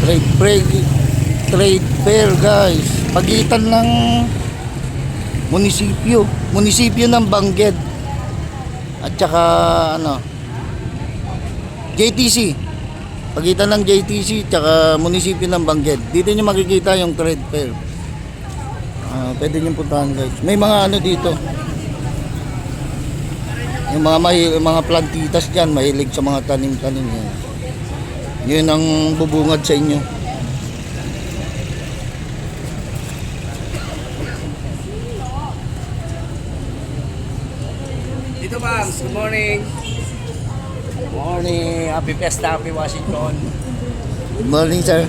trade fair guys, pagitan ng munisipyo ng Bangged at saka ano, JTC, pagitan ng JTC at saka munisipyo ng Bangged. Dito nyo makikita yung trade fair. Pwede nyo puntahan guys. May mga ano dito, yung mga plantitas dyan, mahilig sa mga tanim-tanim yan. Yun ang bubungad sa inyo. Dito bang, good morning. Good morning, happy Fiesta, happy Washington. Good morning sir.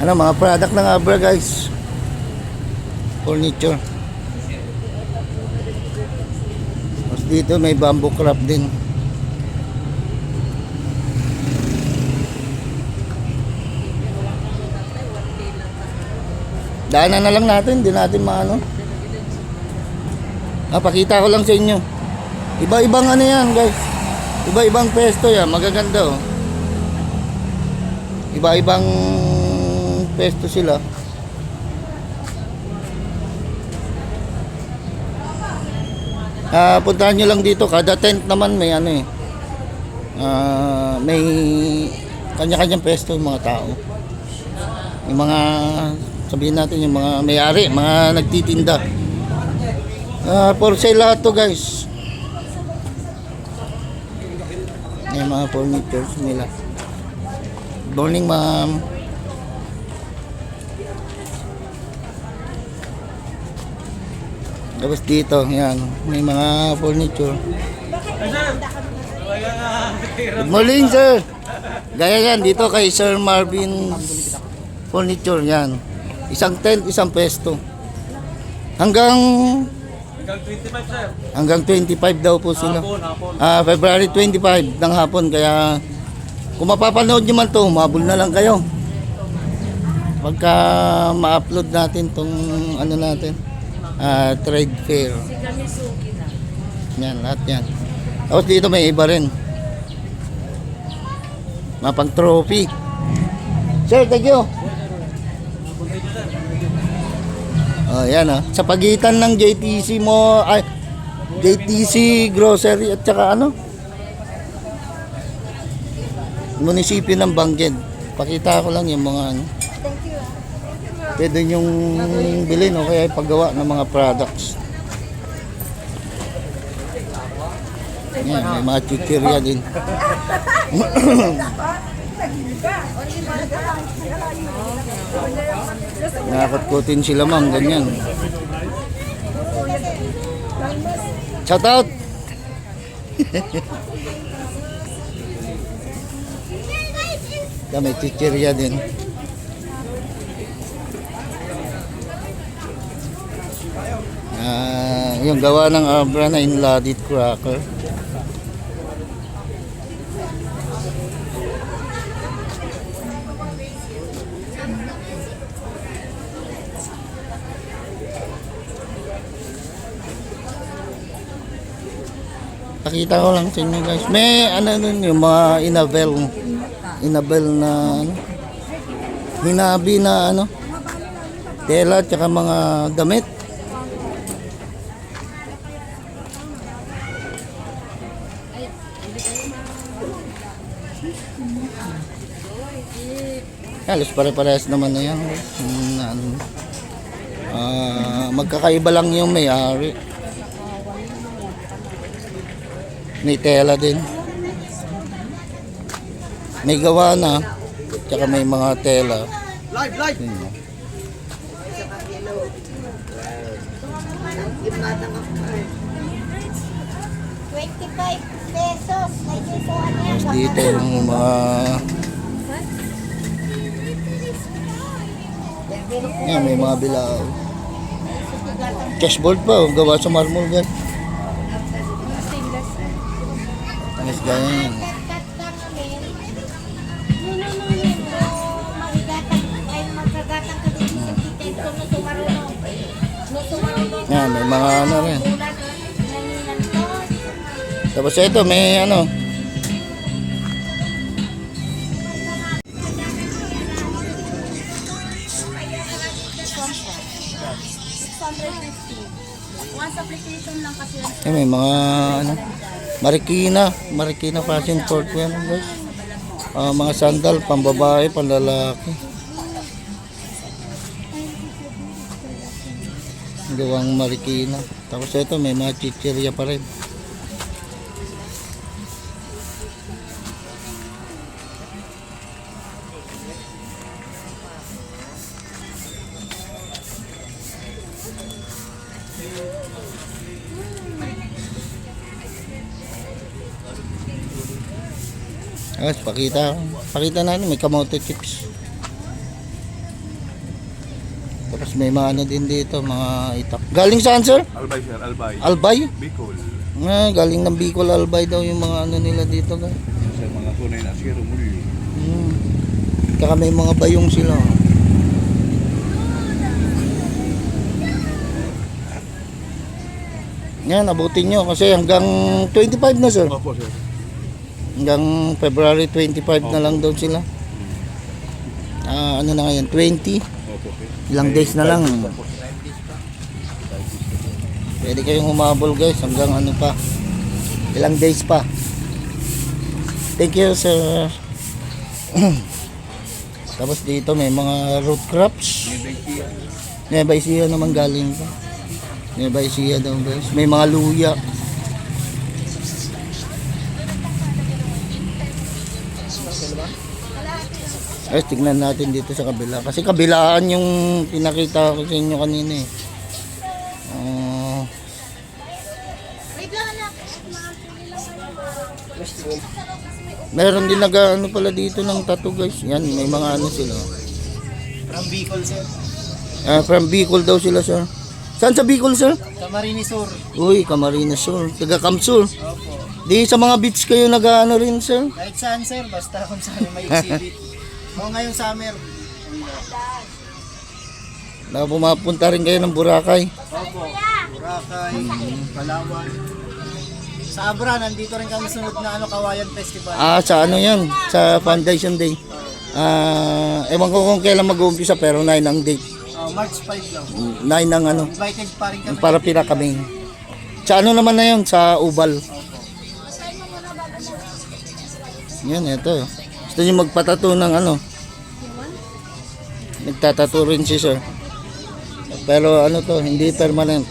Ano, mga product ng Abra guys, furniture. Tapos dito may bamboo craft din. Daanan na lang natin, hindi natin maano. Pakita ko lang sa inyo. Iba-ibang ano yan guys, iba-ibang pesto yan, magaganda oh. Iba-ibang pesto sila. Puntahan nyo lang dito. Kada tent naman may ano eh, may kanya-kanyang pesto yung mga tao. Yung mga, sabihin natin, yung mga may-ari, mga nagtitinda. For sale lahat to guys. Yung mga furnitures nila. Good morning ma'am. Tapos dito, yan, may mga furniture. Good morning sir. Gaya yan, dito kay Sir Marvin Furniture, yan. Isang tent, isang pesto. Hanggang 25 sir. Hanggang 25 daw po sila. February 25 ng hapon. Kaya kung mapapanood nyo man to, umabol na lang kayo. Pagka ma-upload natin tong ano natin, trade fair. Yan, lahat yan. Tapos dito may iba rin. Mapang trophy. Sir, thank you. Yan sa pagitan ng JTC mo, JTC grocery at saka ano, munisipyo ng Bangged. Pakita ko lang yung mga ano, pwede nyong bilhin o kaya ipagawa ng mga products. Yan, may mga chichirya din. Nakakatkutin sila ma'am, ganyan. Shout out. May chichirya din. Yung gawa ng Abra na inlaid cracker. Pakita ko lang sa inyo guys. May ano nun, yung mga inabel na ano, hinabi na ano, tela at saka mga damit. Halos pare-parehas naman na yan. Magkakaiba lang yung may-ari. May tela din. May gawa na. Tsaka may mga tela. Live. 25 pesos. Tapos dito yung mga yan, may mga bilao. Cashboard pa, gawa sa marmol yan. Mas ganyan. Yan, may mga ano rin. Tapos ito, may ano, 250. Once application lang kasi yan. Eh, may mga ano, Marikina fashion court yan guys. Mga sandal, pambabae, panlalaki. Gawang Marikina. Tapos ito may mga chichirya pa rin. Guys, pakita natin may kamote chips. Tapos may mga ano din dito, mga itak. Galing saan, sir? Albay sir, Albay. Albay? Bicol. Galing ng Bicol, Albay daw yung mga ano nila dito, guys. Sir, mga tunay na siro muli. Kaya may mga bayong sila. Yan, abutin nyo kasi hanggang 25 na, sir. Opo sir. Hanggang February 25 na lang daw sila. Ano na ngayon, 20. Opo sir. Ilang days na lang. Pwede kayong humabol guys hanggang ano pa. Ilang days pa. Thank you sir. Tapos dito may mga root crops. Nueva Ecija naman galing pa. Nueva Ecija daw guys. May mga luya. Guys, tignan natin dito sa kabila. Kasi kabilaan yung pinakita ko sa inyo kanina eh. Wait lang anak. Meron din nag-ano pala dito ng tattoo guys. Yan, may mga ano sila. From Bicol, sir. From Bicol daw sila sir. Saan sa Bicol sir? Camarines Sur. Uy, Camarines Sur. Taga Kamsur. Opo. Di sa mga beach kayo nag-ano rin sir? Kahit saan, sir. Basta kung saan may exhibit. O ngayong summer. Pumapunta rin kayo ng Boracay. Opo. Boracay, Palawan. Sa Abra, nandito rin kami sunod na Kawayan Festival. Sa ano yan? Sa Foundation Day. Ewan ko kung kailan mag-uumpisa pero 9 ang date. March 5 lang. 9 ang ano. Invited pa rin kami. Para pila kami. Sa ano naman na yun? Sa Ubal. Yan, ito. Gusto nyo magpatato ng ano? Nagtatato rin si sir. Pero ano to, hindi permanent.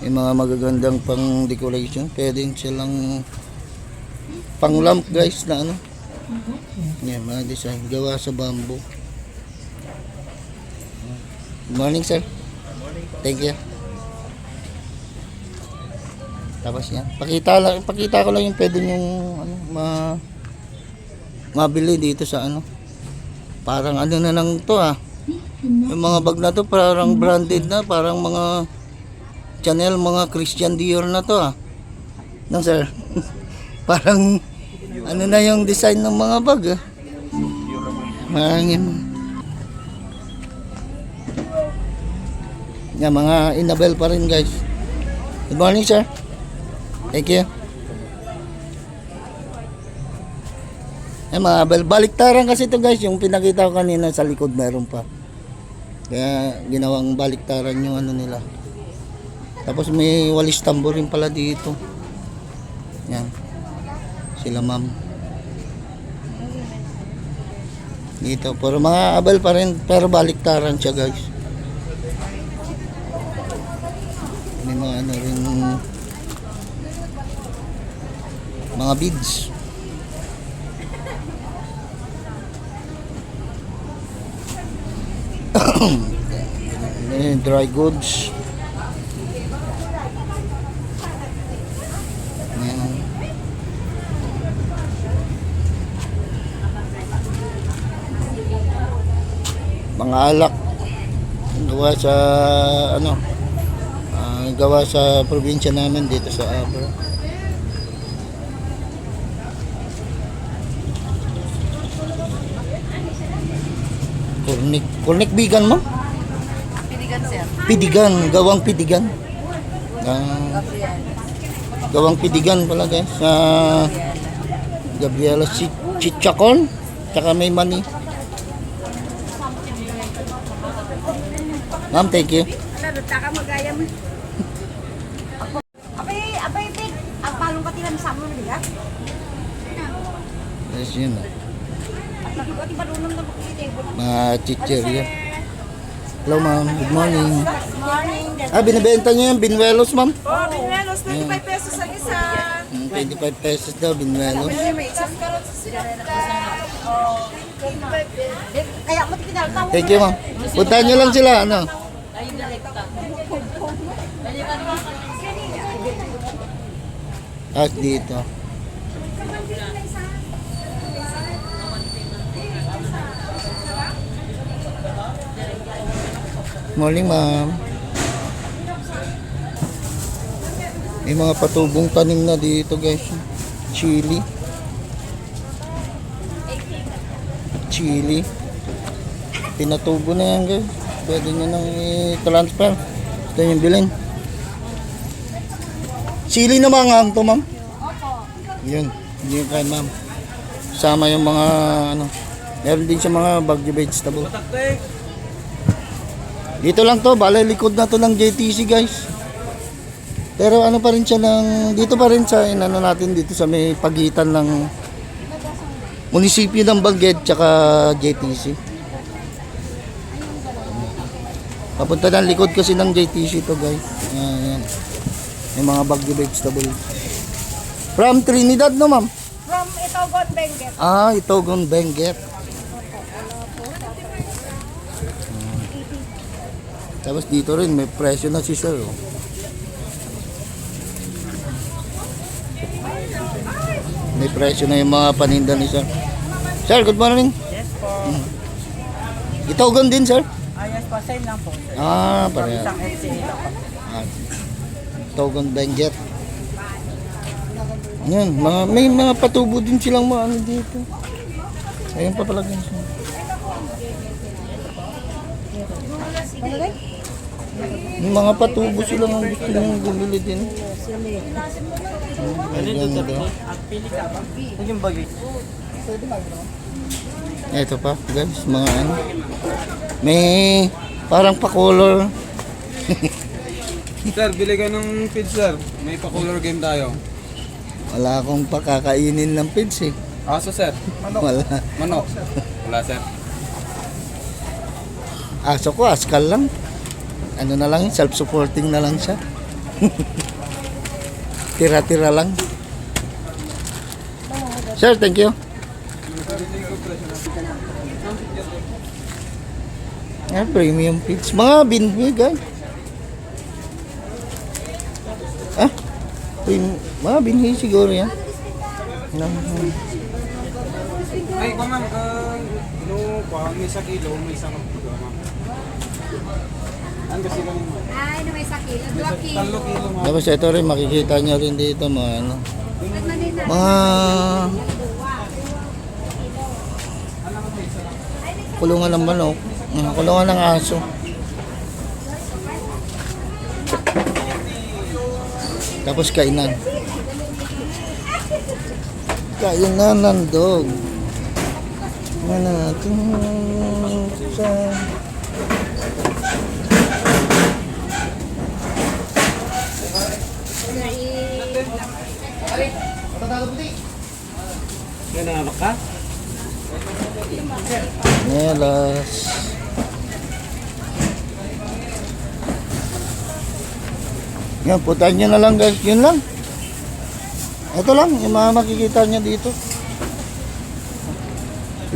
Yung mga magagandang pang decoration. Pwedeng silang pang lamp guys na ano. Yan, mga design. Gawa sa bamboo. Good morning sir. Thank you. Tapos yan. Pakita ko lang yung pwede yung ano, mabili dito sa ano. Parang ano na lang to Yung mga bag na to parang branded na, parang mga Chanel, mga Christian Dior na to No sir. Parang ano na yung design ng mga bag Parang yan, mga Inabel pa rin guys. Good morning sir. Thank you. Mga baliktaran kasi ito guys, yung pinakita ko kanina sa likod meron pa. Kaya ginawang baliktaran yung ano nila. Tapos may walis tamborin pala dito. Yan. Sila ma'am. Dito, pero mga abel pa rin, pero baliktaran siya guys. May mga ano rin mga beads. Dry goods. Ayan. Mga alak gawa sa ano gawa sa probinsya namin dito sa Abra. Kurnik bigan mo? Piligan, sir. Pidigan, gawang pidigan. Gawang pidigan pala guys. Gabriela Chichacon. tsaka may money. Ma'am, thank you. Ano, taka magaya mo. Abay, big. Ang palong patilan sa mo nila. Yes, yun. At nakikot yung balunong na makikita. Mga chichirya. Hello, ma'am. Good morning. Morning. Ah, binibenta niyo yung binwelos, ma'am? Oh, binuelos, 25 pesos ang isa. 25 pesos daw, binwelos. May isang karot sa sila. Oh, 25 pesos. Kaya mo tinatawag. Thank you, ma'am. Puntahan niyo lang sila, ano? Ah, dito. Morning, ma'am. May mga patubong tanim na dito, guys. Chili. Chili. Pinatubo na yan, guys. Pwede nyo nang i-transfer. Gusto nyo bilhin. Chili na mga ang to, ma'am? Yun. Yun kay ma'am. Sama yung mga, ano, meron din siya mga bagyo vegetable. Dito lang to, bale likod na to ng JTC, guys. Pero ano pa rin siya ng, dito pa rin sa, ano natin dito sa may pagitan ng munisipyo ng Benguet tsaka JTC. Papunta ng likod kasi ng JTC to, guys. Ayan. May mga bagyo vegetable. From Trinidad, no, ma'am? From Itogon, Benguet. Ah, Itogon, Benguet. Tapos dito rin, may presyo na si sir. Oh. May presyo na yung mga paninda ni sir. Sir, good morning. Yes po. Itogon din, sir? Yes po, same lang po. Ah, pareha. Isang FCA lang po. Ah, Itogon, Benguet. Yan, may mga patubo din silang mga ano dito. Ayun pa pala ganyan. May mga patubo silang ang gusto nyo bumili din. Ayan, daw. Yung bagay. Ito pa, guys, mga ano. May parang pa-color. Sir, bili ka ng feed, sir. May pa-color game tayo. Wala akong pakakainin ng pids eh. Aso, sir. Wala. Manok. Wala, sir. Aso ko, askal lang. Ano na lang, self-supporting na lang siya. Tira-tira lang. Sir, thank you. Premium feeds. Mga binhi, guys. Ah, mga binhi siguro yan. Ay, kung ma'am, may sa kilo, may isang kilo, ma'am. Ano kasi kami, ma'am? Ay, na may sakit. 3 kilo, ma'am. Tapos ito rin, makikita nyo rin dito mga ano. Mga kulungan ng manok, mga kulungan ng aso. Tapos kainan. Kainan ng dog. Ano natin sa... Nananok ka? Nelas. Yan, putan nyo na lang, guys. Yun lang. Ito lang, yung mga makikita nyo dito.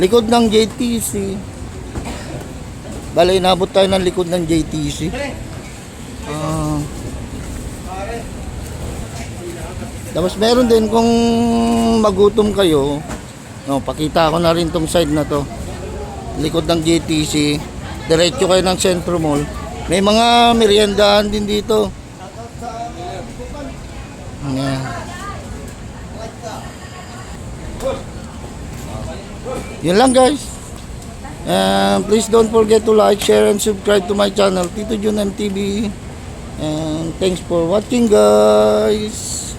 Likod ng JTC. Bale, inabot tayo ng likod ng JTC. Tapos meron din kung magutom kayo, no, pakita ko na rin tong side na to. Likod ng JTC, diretso kayo ng Centro Mall. May mga meriendahan din dito. Yan. Yun lang, guys. Please don't forget to like, share, and subscribe to my channel, Tito Jun MTV. And thanks for watching, guys.